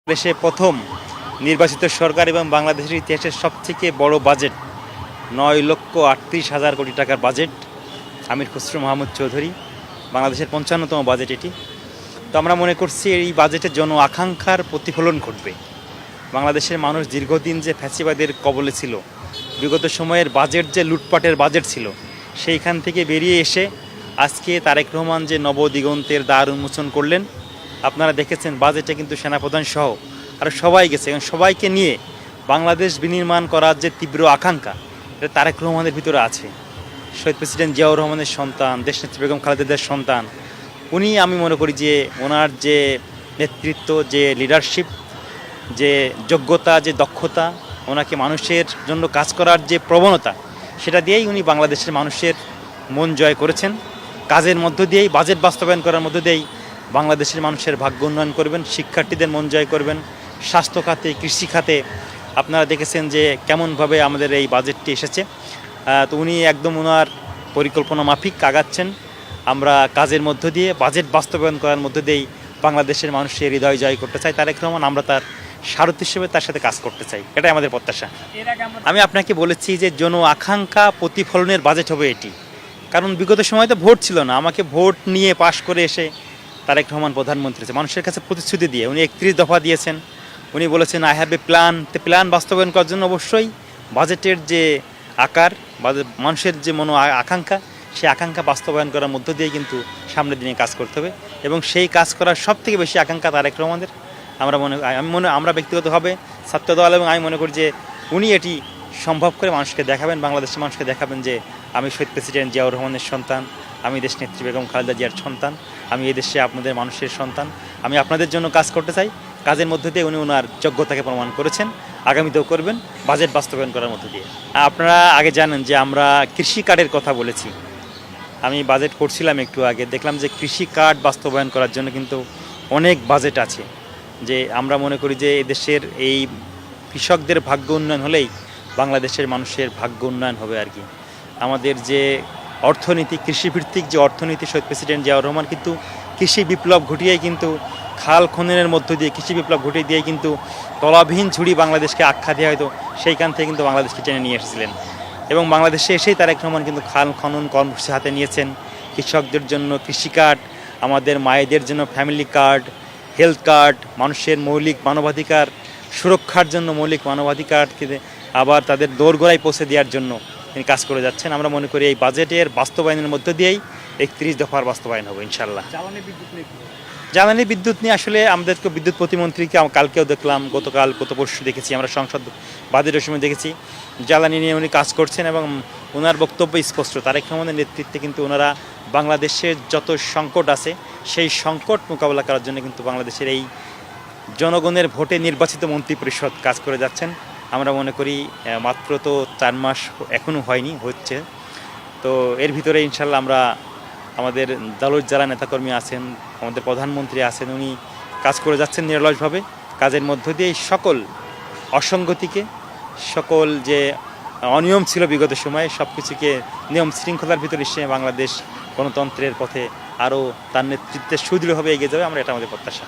দেশে প্রথম নির্বাচিত সরকার এবং বাংলাদেশের ইতিহাসের সবথেকে বড় বাজেট 9,38,000 কোটি টাকার বাজেট আমির খসরু মাহমুদ চৌধুরী বাংলাদেশের 55তম বাজেট এটি। তো আমরা মনে করছি এই বাজেটের জন আকাঙ্ক্ষার প্রতিফলন ঘটবে। বাংলাদেশের মানুষ দীর্ঘদিন যে ফ্যাসিবাদের কবলে ছিল, বিগত সময়ের বাজেট যে লুটপাটের বাজেট ছিল, সেইখান থেকে বেরিয়ে এসে আজকে তারেক রহমান যে নবদিগন্তের দ্বার উন্মোচন করলেন। আপনারা দেখেছেন বাজেটে কিন্তু সেনাপ্রধান সহ আর সবাই গেছে এবং সবাইকে নিয়ে বাংলাদেশ বিনির্মাণ করার যে তীব্র আকাঙ্ক্ষা, এটা তারেক রহমানের ভিতরে আছে। শহীদ প্রেসিডেন্ট জিয়াউর রহমানের সন্তান, দেশনেত্রী বেগম খালেদা জিয়ার সন্তান উনি, আমি মনে করি যে ওনার যে নেতৃত্ব, যে লিডারশিপ, যে যোগ্যতা, যে দক্ষতা, ওনাকে মানুষের জন্য কাজ করার যে প্রবণতা, সেটা দিয়েই উনি বাংলাদেশের মানুষের মন জয় করেছেন। কাজের মধ্য দিয়েই, বাজেট বাস্তবায়ন করার মধ্য দিয়েই বাংলাদেশের মানুষের ভাগ্য উন্নয়ন করবেন, শিক্ষার্থীদের মন জয় করবেন। স্বাস্থ্য খাতে, কৃষি খাতে আপনারা দেখেছেন যে কেমনভাবে আমাদের এই বাজেটটি এসেছে। তো উনি একদম ওনার পরিকল্পনা মাফিক আগাচ্ছেন। আমরা কাজের মধ্য দিয়ে, বাজেট বাস্তবায়ন করার মধ্য দিয়েই বাংলাদেশের মানুষের হৃদয় জয় করতে চাই তারেক রহমান। আমরা তার সারথি হিসেবে তার সাথে কাজ করতে চাই, এটাই আমাদের প্রত্যাশা। আমি আপনাকে বলেছি যে জন আকাঙ্ক্ষা প্রতিফলনের বাজেট হবে এটি, কারণ বিগত সময় তো ভোট ছিল না। আমাকে ভোট নিয়ে পাশ করে এসে তারেক রহমান প্রধানমন্ত্রী হয়েছে মানুষের কাছে প্রতিশ্রুতি দিয়ে। উনি 31 দফা দিয়েছেন। উনি বলেছেন আই হ্যাভ এ প্ল্যান। তো প্ল্যান বাস্তবায়ন করার জন্য অবশ্যই বাজেটের যে আকার, মানুষের যে আকাঙ্ক্ষা, সেই আকাঙ্ক্ষা বাস্তবায়ন করার মধ্য দিয়ে কিন্তু সামনের দিনে কাজ করতে হবে এবং সেই কাজ করার সবথেকে বেশি আকাঙ্ক্ষা তারেক রহমানের। আমরা ব্যক্তিগতভাবে ছাত্রদল এবং আমি মনে করি যে উনি এটি সম্ভব করে মানুষকে দেখাবেন, বাংলাদেশের মানুষকে দেখাবেন যে আমি শহীদ প্রেসিডেন্ট জিয়াউর রহমানের সন্তান, আমি দেশনেত্রী বেগম খালেদা জিয়ার সন্তান, আমি এই দেশে আপনাদের মানুষের সন্তান, আমি আপনাদের জন্য কাজ করতে চাই। কাজের মধ্যে দিয়ে উনি ওনার যোগ্যতাকে প্রমাণ করেছেন, আগামীতেও করবেন বাজেট বাস্তবায়ন করার মধ্য দিয়ে। আপনারা আগে জানেন যে আমরা কৃষি কার্ডের কথা বলেছি। আমি বাজেট করছিলাম একটু আগে, দেখলাম যে কৃষি কার্ড বাস্তবায়ন করার জন্য কিন্তু অনেক বাজেট আছে। যে আমরা মনে করি যে এদেশের এই কৃষকদের ভাগ্য উন্নয়ন হলেই বাংলাদেশের মানুষের ভাগ্য উন্নয়ন হবে আর কি। আমাদের যে অর্থনীতি, কৃষিভিত্তিক যে অর্থনীতি, শহীদ প্রেসিডেন্ট জিয়াউর রহমান কিন্তু কৃষি বিপ্লব ঘটিয়েই কিন্তু খাল খননের মধ্য দিয়ে, কৃষি বিপ্লব ঘটিয়ে দিয়ে কিন্তু তলাবিহীন ঝুড়ি বাংলাদেশকে আখ্যা দেওয়া হয়তো, সেইখান থেকে কিন্তু বাংলাদেশকে টেনে নিয়ে এসেছিলেন। এবং বাংলাদেশে এসেই তারেক রহমান কিন্তু খাল খনন কর্মসূচি হাতে নিয়েছেন। কৃষকদের জন্য কৃষি কার্ড, আমাদের মায়েদের জন্য ফ্যামিলি কার্ড, হেলথ কার্ড, মানুষের মৌলিক মানবাধিকার সুরক্ষার জন্য মৌলিক মানবাধিকার আবার তাদের দোরগোড়ায় পৌঁছে দেওয়ার জন্য তিনি কাজ করে যাচ্ছেন। আমরা মনে করি এই বাজেটের বাস্তবায়নের মধ্য দিয়েই 31 দফার বাস্তবায়ন হবে ইনশাল্লাহ। জ্বালানি বিদ্যুৎ নিয়ে আসলে আমাদেরকে বিদ্যুৎ প্রতিমন্ত্রীকে কালকেও দেখলাম, গত পরশু দেখেছি, আমরা সংসদ বাজেটের সময় দেখেছি জ্বালানি নিয়ে উনি কাজ করছেন এবং ওনার বক্তব্য স্পষ্ট। তারেক রহমানের নেতৃত্বে কিন্তু ওনারা বাংলাদেশের যত সংকট আছে সেই সংকট মোকাবেলা করার জন্য কিন্তু বাংলাদেশের এই জনগণের ভোটে নির্বাচিত মন্ত্রিপরিষদ কাজ করে যাচ্ছেন। আমরা মনে করি মাত্র তো 4 মাস এখনও হয়নি, হচ্ছে। তো এর ভিতরে ইনশাল্লাহ আমরা, আমাদের দলের যারা নেতাকর্মী আছেন, আমাদের প্রধানমন্ত্রী আছেন, উনি কাজ করে যাচ্ছেন নিরলসভাবে। কাজের মধ্য দিয়ে সকল অসঙ্গতিকে, সকল যে অনিয়ম ছিল বিগত সময়ে, সব কিছুকে নিয়ম শৃঙ্খলার ভিতরে এসে বাংলাদেশ গণতন্ত্রের পথে আরও তার নেতৃত্বে সুদৃঢ়ভাবে এগিয়ে যাবে, আমরা এটা আমাদের প্রত্যাশা।